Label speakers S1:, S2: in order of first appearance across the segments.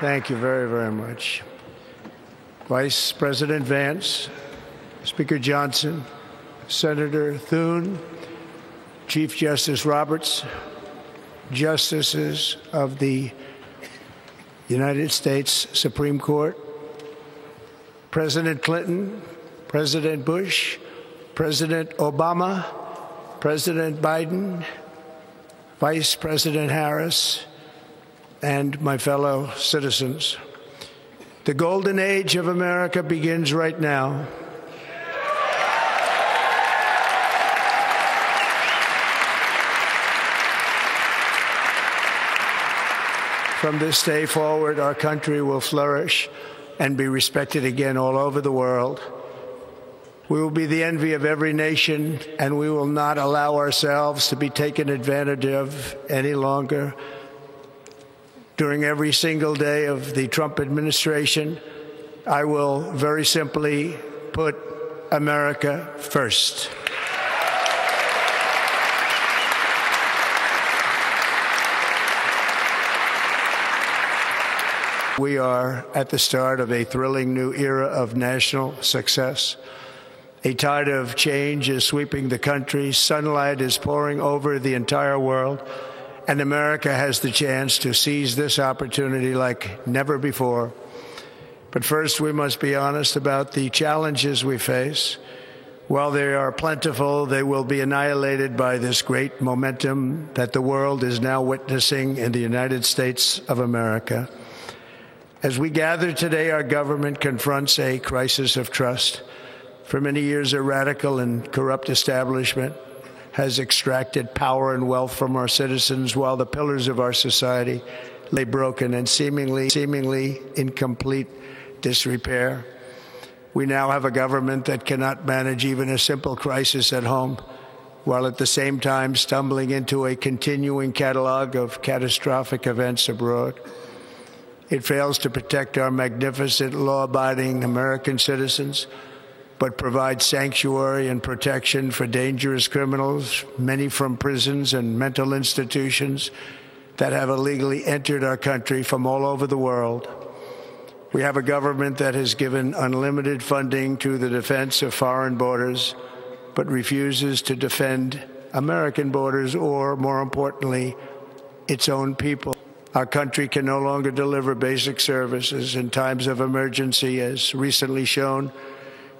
S1: Thank you very, very much. Vice President Vance, Speaker Johnson, Senator Thune, Chief Justice Roberts, Justices of the United States Supreme Court, President Clinton, President Bush, President Obama, President Biden, Vice President Harris, and my fellow citizens. The golden age of America begins right now. From this day forward, our country will flourish and be respected again all over the world. We will be the envy of every nation, and we will not allow ourselves to be taken advantage of any longer. During every single day of the Trump administration, I will very simply put America first. We are at the start of a thrilling new era of national success. A tide of change is sweeping the country. Sunlight is pouring over the entire world. And America has the chance to seize this opportunity like never before. But first, we must be honest about the challenges we face. While they are plentiful, they will be annihilated by this great momentum that the world is now witnessing in the United States of America. As we gather today, our government confronts a crisis of trust. For many years, a radical and corrupt establishment has extracted power and wealth from our citizens while the pillars of our society lay broken and seemingly in complete disrepair. We now have a government that cannot manage even a simple crisis at home, while at the same time stumbling into a continuing catalog of catastrophic events abroad. It fails to protect our magnificent, law-abiding American citizens, but provides sanctuary and protection for dangerous criminals, many from prisons and mental institutions that have illegally entered our country from all over the world. We have a government that has given unlimited funding to the defense of foreign borders, but refuses to defend American borders or, more importantly, its own people. Our country can no longer deliver basic services in times of emergency, as recently shown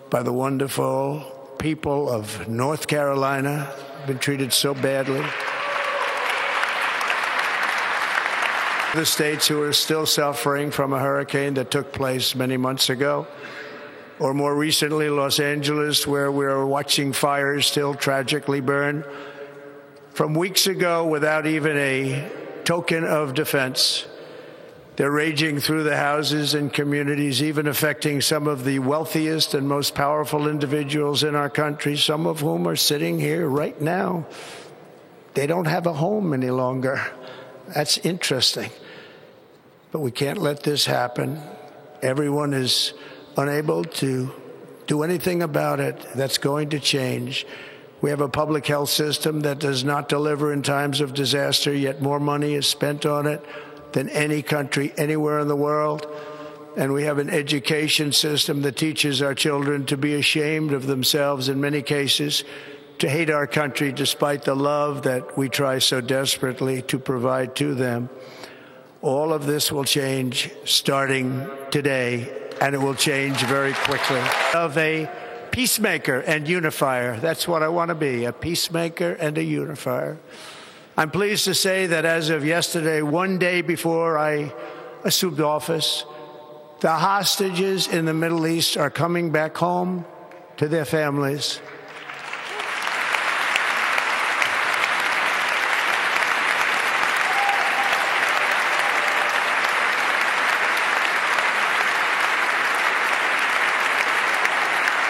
S1: by the wonderful people of North Carolina, been treated so badly. The states who are still suffering from a hurricane that took place many months ago, or more recently, Los Angeles, where we are watching fires still tragically burn from weeks ago without even a token of defense. They're raging through the houses and communities, even affecting some of the wealthiest and most powerful individuals in our country, some of whom are sitting here right now. They don't have a home any longer. That's interesting. But we can't let this happen. Everyone is unable to do anything about it. That's going to change. We have a public health system that does not deliver in times of disaster, yet more money is spent on it than any country anywhere in the world. And we have an education system that teaches our children to be ashamed of themselves in many cases, to hate our country despite the love that we try so desperately to provide to them. All of this will change starting today, and it will change very quickly. Of a peacemaker and unifier. That's what I want to be, a peacemaker and a unifier. I'm pleased to say that as of yesterday, one day before I assumed office, the hostages in the Middle East are coming back home to their families.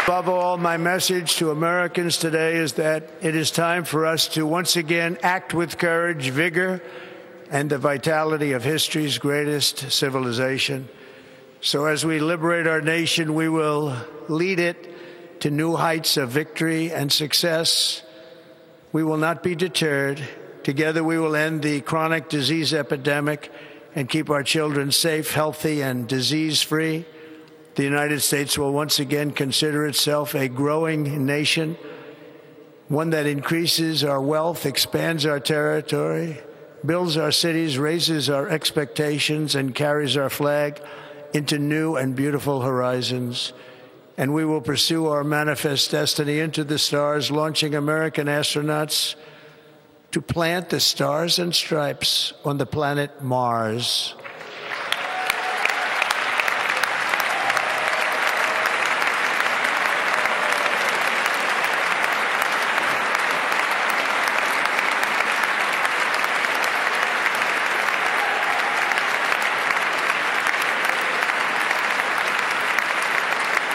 S1: Above all, my message to Americans today is that it is time for us to once again act with courage, vigor, and the vitality of history's greatest civilization. So as we liberate our nation, we will lead it to new heights of victory and success. We will not be deterred. Together we will end the chronic disease epidemic and keep our children safe, healthy, and disease-free, the United States will once again consider itself a growing nation, one that increases our wealth, expands our territory, builds our cities, raises our expectations, and carries our flag into new and beautiful horizons. And we will pursue our manifest destiny into the stars, launching American astronauts to plant the stars and stripes on the planet Mars.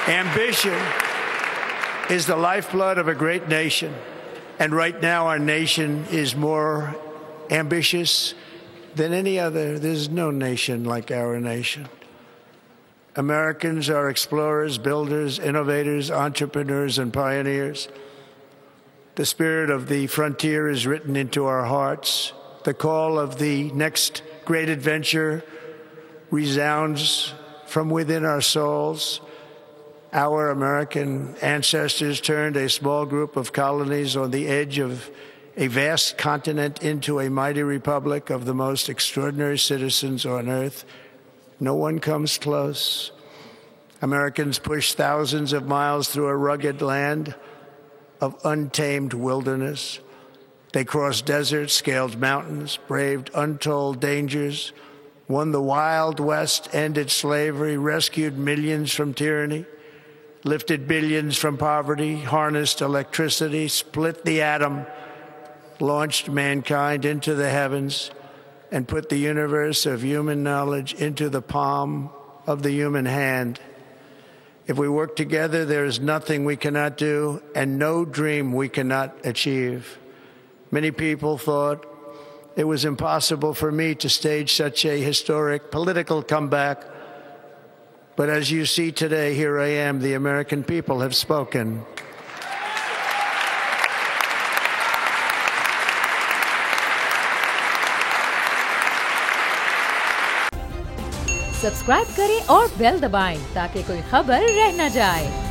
S1: Ambition is the lifeblood of a great nation. And right now, our nation is more ambitious than any other. There's no nation like our nation. Americans are explorers, builders, innovators, entrepreneurs, and pioneers. The spirit of the frontier is written into our hearts. The call of the next great adventure resounds from within our souls. Our American ancestors turned a small group of colonies on the edge of a vast continent into a mighty republic of the most extraordinary citizens on earth. No one comes close. Americans pushed thousands of miles through a rugged land of untamed wilderness. They crossed deserts, scaled mountains, braved untold dangers, won the Wild West, ended slavery, rescued millions from tyranny, lifted billions from poverty, harnessed electricity, split the atom, launched mankind into the heavens, and put the universe of human knowledge into the palm of the human hand. If we work together, there is nothing we cannot do and no dream we cannot achieve. Many people thought it was impossible for me to stage such a historic political comeback. But as you see today, here I am. The American people have spoken.
S2: Subscribe करें और bell दबाएं ताकि कोई खबर रह न जाए।